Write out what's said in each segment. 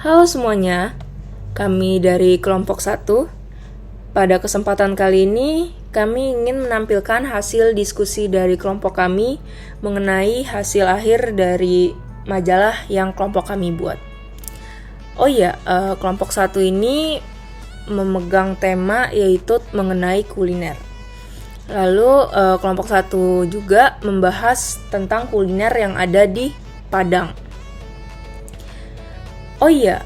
Halo semuanya, kami dari kelompok 1. Pada kesempatan kali ini, kami ingin menampilkan hasil diskusi dari kelompok kami mengenai hasil akhir dari majalah yang kelompok kami buat. Oh iya, kelompok 1 ini memegang tema yaitu mengenai kuliner. Lalu kelompok 1 juga membahas tentang kuliner yang ada di Padang. Oh iya,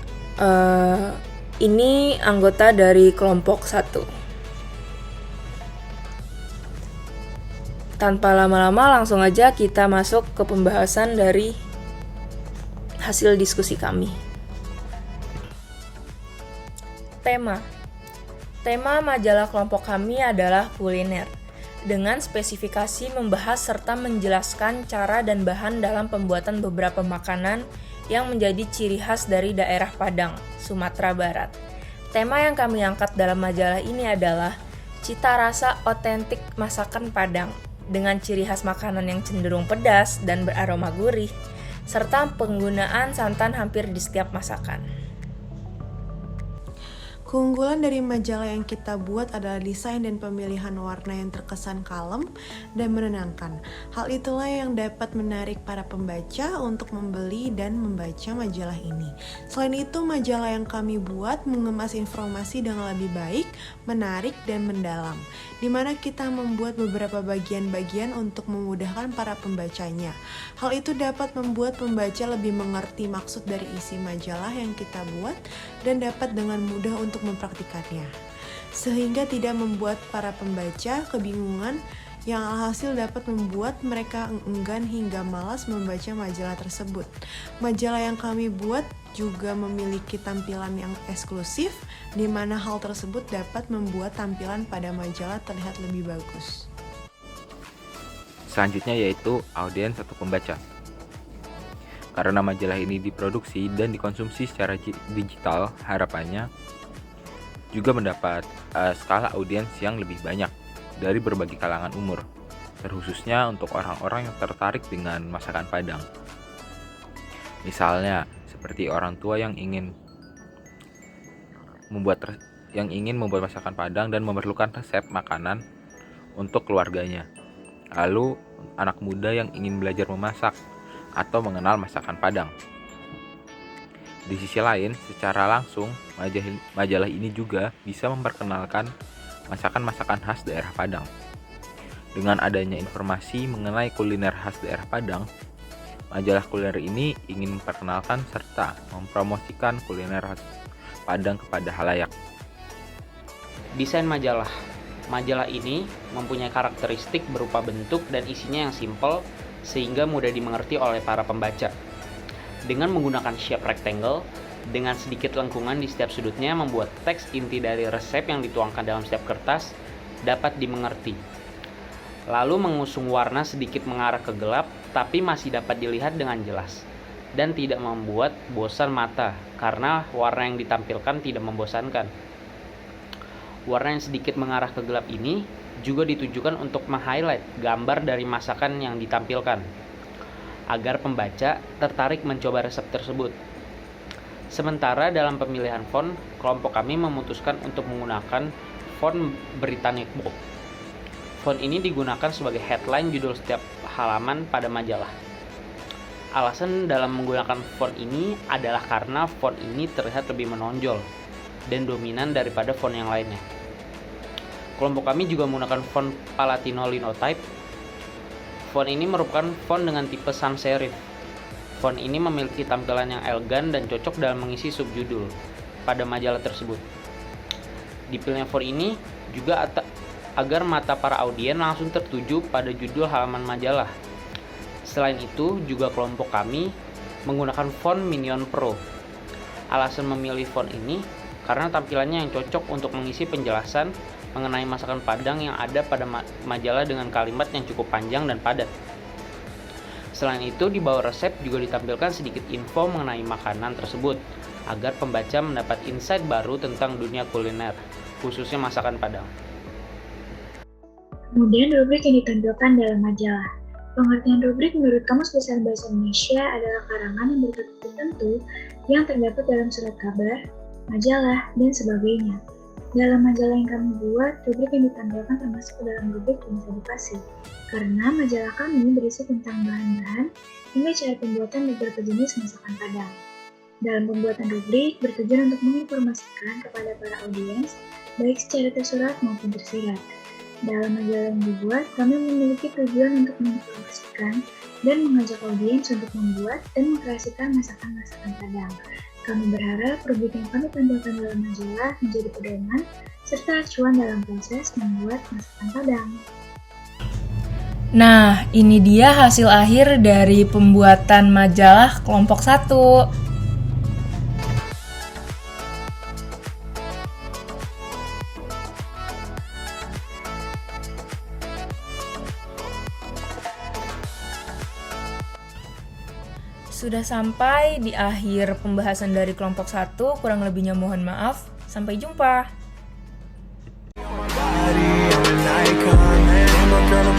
ini anggota dari kelompok 1. Tanpa lama-lama langsung aja kita masuk ke pembahasan dari hasil diskusi kami. Tema majalah kelompok kami adalah kuliner, dengan spesifikasi membahas serta menjelaskan cara dan bahan dalam pembuatan beberapa makanan yang menjadi ciri khas dari daerah Padang, Sumatera Barat. Tema yang kami angkat dalam majalah ini adalah cita rasa otentik masakan Padang, dengan ciri khas makanan yang cenderung pedas dan beraroma gurih, serta penggunaan santan hampir di setiap masakan. Keunggulan dari majalah yang kita buat adalah desain dan pemilihan warna yang terkesan kalem dan menenangkan. Hal itulah yang dapat menarik para pembaca untuk membeli dan membaca majalah ini. Selain itu, majalah yang kami buat mengemas informasi dengan lebih baik, menarik, dan mendalam, di mana kita membuat beberapa bagian-bagian untuk memudahkan para pembacanya. Hal itu dapat membuat pembaca lebih mengerti maksud dari isi majalah yang kita buat dan dapat dengan mudah untuk mempraktikannya, sehingga tidak membuat para pembaca kebingungan yang alhasil dapat membuat mereka enggan hingga malas membaca majalah tersebut. Majalah yang kami buat juga memiliki tampilan yang eksklusif, di mana hal tersebut dapat membuat tampilan pada majalah terlihat lebih bagus. Selanjutnya yaitu audiens atau pembaca. Karena majalah ini diproduksi dan dikonsumsi secara digital, harapannya juga mendapat skala audiens yang lebih banyak dari berbagai kalangan umur, terkhususnya untuk orang-orang yang tertarik dengan masakan Padang. Misalnya, seperti orang tua yang ingin membuat masakan Padang dan memerlukan resep makanan untuk keluarganya. Lalu, anak muda yang ingin belajar memasak atau mengenal masakan Padang. Di sisi lain, secara langsung, majalah ini juga bisa memperkenalkan masakan-masakan khas daerah Padang. Dengan adanya informasi mengenai kuliner khas daerah Padang, majalah kuliner ini ingin memperkenalkan serta mempromosikan kuliner khas Padang kepada halayak. Desain majalah. Majalah ini mempunyai karakteristik berupa bentuk dan isinya yang simpel sehingga mudah dimengerti oleh para pembaca. Dengan menggunakan shape rectangle, dengan sedikit lengkungan di setiap sudutnya membuat teks inti dari resep yang dituangkan dalam setiap kertas dapat dimengerti. Lalu mengusung warna sedikit mengarah ke gelap, tapi masih dapat dilihat dengan jelas. Dan tidak membuat bosan mata, karena warna yang ditampilkan tidak membosankan. Warna yang sedikit mengarah ke gelap ini juga ditujukan untuk meng-highlight gambar dari masakan yang ditampilkan, agar pembaca tertarik mencoba resep tersebut. Sementara dalam pemilihan font, kelompok kami memutuskan untuk menggunakan font Britannic Bold. Font ini digunakan sebagai headline judul setiap halaman pada majalah. Alasan dalam menggunakan font ini adalah karena font ini terlihat lebih menonjol dan dominan daripada font yang lainnya. Kelompok kami juga menggunakan font Palatino Linotype. Font ini merupakan font dengan tipe sans serif. Font ini memiliki tampilan yang elegan dan cocok dalam mengisi subjudul pada majalah tersebut. Dipilihnya font ini juga agar mata para audiens langsung tertuju pada judul halaman majalah. Selain itu, juga kelompok kami menggunakan font Minion Pro. Alasan memilih font ini karena tampilannya yang cocok untuk mengisi penjelasan mengenai masakan Padang yang ada pada majalah dengan kalimat yang cukup panjang dan padat. Selain itu, di bawah resep juga ditampilkan sedikit info mengenai makanan tersebut, agar pembaca mendapat insight baru tentang dunia kuliner, khususnya masakan Padang. Kemudian rubrik yang ditampilkan dalam majalah. Pengertian rubrik menurut Kamus Besar Bahasa Indonesia adalah karangan yang bertopik tertentu yang terdapat dalam surat kabar, majalah, dan sebagainya. Dalam majalah yang kami buat, rubrik yang ditampilkan termasuk ke dalam rubrik jenis edukasi, karena majalah kami berisi tentang bahan-bahan hingga cara pembuatan beberapa jenis masakan Padang. Dalam pembuatan rubrik bertujuan untuk menginformasikan kepada para audiens, baik secara tersurat maupun tersirat. Dalam majalah yang dibuat, kami memiliki tujuan untuk menginformasikan dan mengajak audiens untuk membuat dan mengkreasikan masakan-masakan Padang. Kami berharap rubrik yang kami tampilkan dalam majalah menjadi pedoman serta acuan dalam proses membuat masakan Padang. Nah, ini dia hasil akhir dari pembuatan majalah kelompok 1. Sudah sampai di akhir pembahasan dari kelompok 1, kurang lebihnya mohon maaf. Sampai jumpa. Body, I'm an icon, man. I'm a girl,